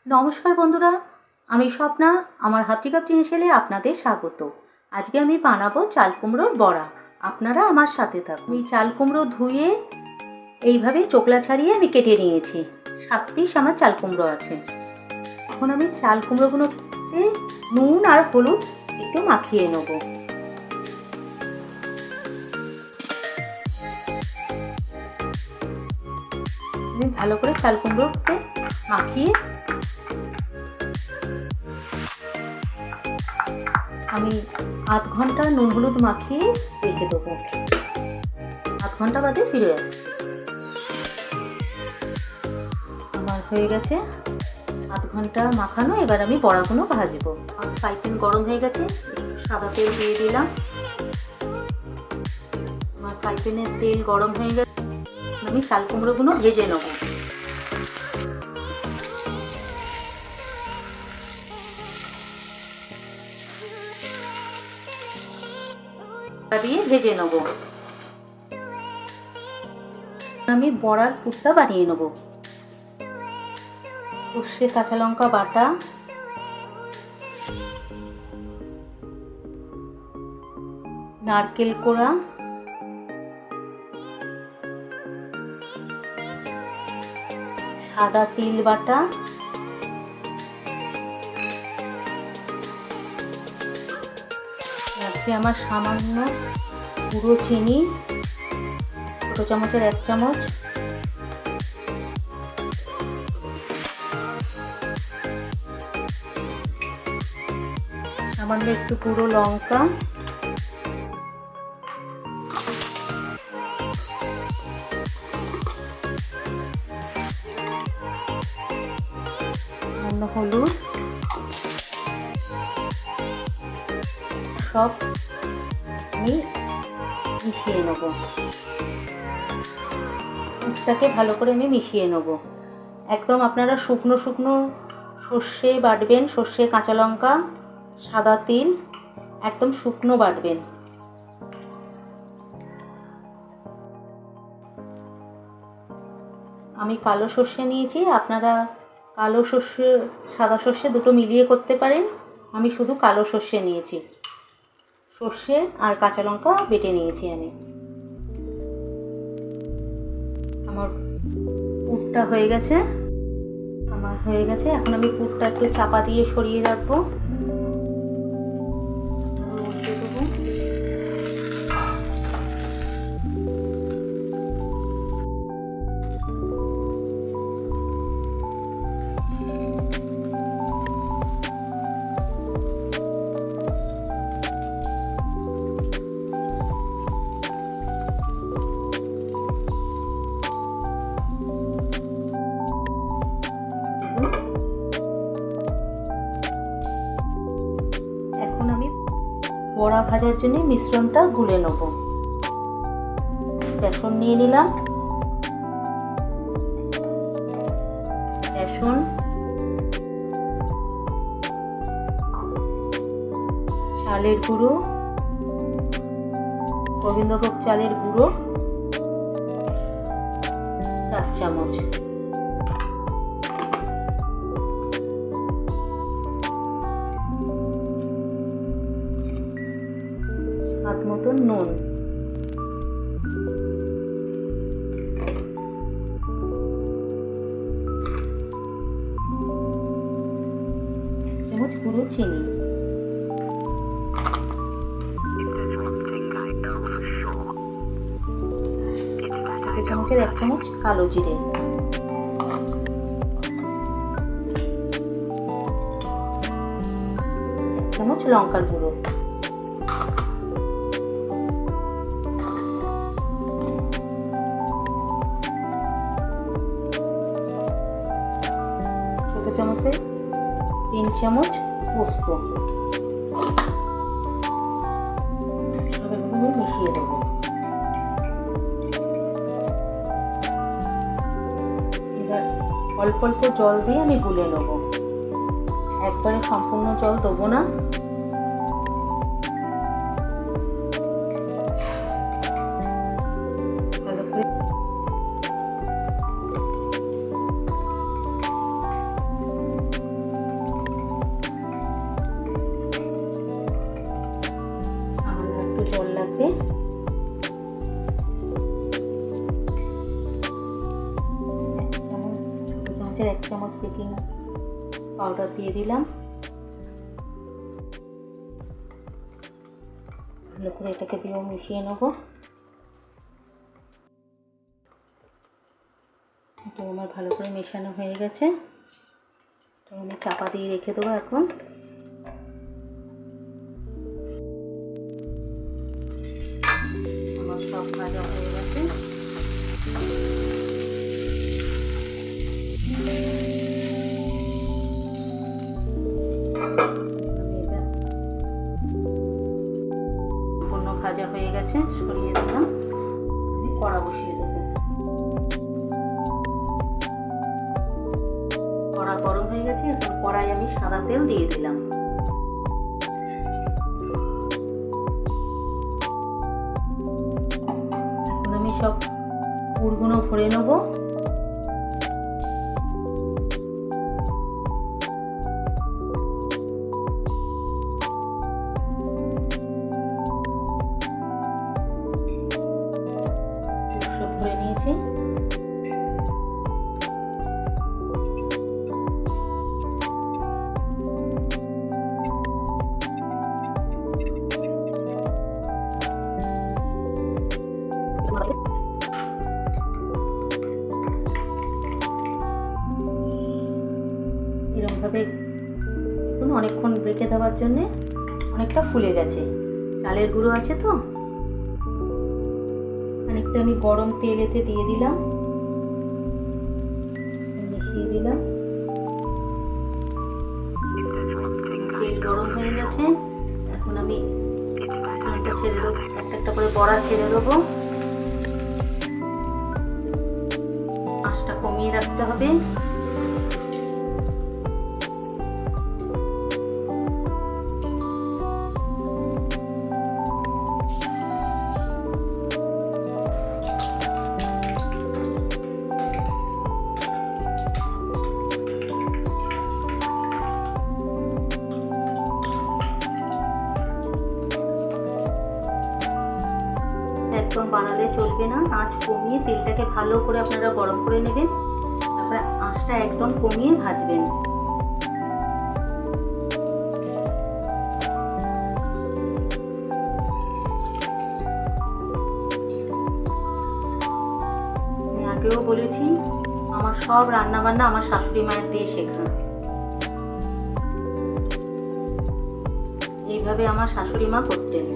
নমস্কার বন্ধুরা, আমি স্বপ্না। আমার হাফটি কাপ চ্যানেলে আপনাদের স্বাগত। আজকে আমি বানাবো চাল কুমড়োর বড়া। আপনারা আমার সাথে থাকুন। আমি চাল কুমড়ো ধুয়ে এইভাবে চোকলা ছাড়িয়ে আমি কেটে নিয়েছি। 7 পিস আমার চাল কুমড়ো আছে। এখন আমি চাল কুমড়োগুলোতে নুন আর হলুদ একটু মাখিয়ে নেব। আমি ভালো করে চাল কুমড়োতে মাখিয়ে আমি আধ ঘন্টা নুন হলুদ মাখিয়ে রেখে দেবো। আধ ঘন্টা বাদে ফিরে আসছি। আমার হয়ে গেছে আধ ঘন্টা মাখানো। এবার আমি বড়াগুলো ভাজবো। ফ্রাই প্যান গরম হয়ে গেছে, সাদা তেল দিয়ে দিলাম। আমার ফ্রাই প্যানের তেল গরম হয়ে গেছে, আমি চাল কুমড়োগুলো ভেজে নেব। দিয়ে ভেজে নেব। আমি বড়ার পুরটা বানিয়ে নেব। সর্ষে কাঁচা লঙ্কা বাটা, নারকেল কোড়া, সাদা তিল বাটা, আছে আমার সামান্য গুঁড়ো চিনি, ছোটো চামচের 1 চামচ, সামান্য একটু গুঁড়ো লঙ্কা, সামান্য হলুদ, সব আমি মিশিয়ে নেব। দুধটাকে ভালো করে আমি মিশিয়ে নেব। একদম আপনারা শুকনো শুকনো সর্ষে বাটবেন, সর্ষে কাঁচা লঙ্কা সাদা তিল একদম শুকনো বাটবেন। আমি কালো সর্ষে নিয়েছি, আপনারা কালো সর্ষে সাদা সর্ষে দুটো মিলিয়ে করতে পারেন। আমি শুধু কালো সর্ষে নিয়েছি। সর্ষে আর কাঁচা লঙ্কা বেটে নিয়েছি আমি। আমার পুরটা হয়ে গেছে। এখন আমি পুরটা একটু চাপা দিয়ে সরিয়ে রাখবো। এখন আমি বড়া ভাজার জন্য মিশ্রণটা গুলে নেব। বেসন নিয়ে নিলাম, বেসন, চালের গুঁড়ো, গোবিন্দভোগ চালের গুঁড়ো 4 চামচ, স্বাদ মতো নুন, চামচ গুঁড়ো চিনি, চামচের 1 চামচ কালো জিরে, 1 চামচ লঙ্কার গুঁড়ো, ছোট চামচে 3 চামচ পোস্ত। মিশিয়ে দেবো। এবার অল্প অল্প জল দিয়ে আমি গুলে নেব। একবারে সম্পূর্ণ জল দেবো না। ভালো করে একটু জল লাগবে। ছোটো চামচের 1 চামচ বেকিং পাউডার দিয়ে দিলাম। ভালো করে এটাকে দিয়েও মিশিয়ে নেবো। তো আমার ভালো করে মেশানো হয়ে গেছে, তো আমি চাপা দিয়ে রেখে দেবো। এখন আমার সব ভাজা হয়ে গেছে। সম্পূর্ণ ভাজা হয়ে গেছে, সরিয়ে দিলাম। কড়া বসিয়ে দেবো। কড়া গরম হয়ে গেছে, এখন কড়াই আমি সাদা তেল দিয়ে দিলাম। এখন আমি সব পুরগুলো ভরে নেবো। সব ভরে নিয়েছি। এরকমভাবে অনেকক্ষণ রেখে দেওয়ার জন্যে অনেকটা ফুলে গেছে। চালের গুঁড়ো আছে তো, খানিকটা আমি গরম তেল এতে দিয়ে দিলাম, মিশিয়ে দিলাম। তেল গরম হয়ে গেছে, এখন আমি একটা ছেড়ে দেবো, একটা একটা করে বড়া ছেড়ে দেবো। আঁচটা কমিয়ে রাখতে হবে। একদম বাড়ালে চলবে না, আঁচ কমিয়ে তেলটাকে ভালো করে আপনারা গরম করে নেবেন, তারপরে আঁচটা একদম কমিয়ে ভাজবেন। আমি আগেও বলেছি, আমার সব রান্নাবান্না আমার শাশুড়ি মায়ের দিয়ে শেখা। এইভাবে আমার শাশুড়ি মা করতেন।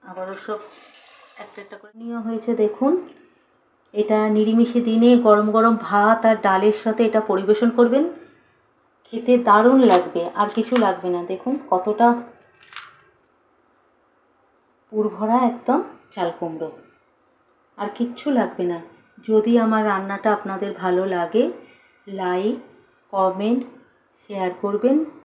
আবারও সব একটা একটা করে নেওয়া হয়েছে। দেখুন, এটা নিরিমিষে দিনে গরম গরম ভাত আর ডালের সাথে এটা পরিবেশন করবেন, খেতে দারুণ লাগবে, আর কিছু লাগবে না। দেখুন কতটা পুরভরা একদম চাল কুমড়ো, আর কিচ্ছু লাগবে না। যদি আমার রান্নাটা আপনাদের ভালো লাগে, লাইক, কমেন্ট, শেয়ার করবেন।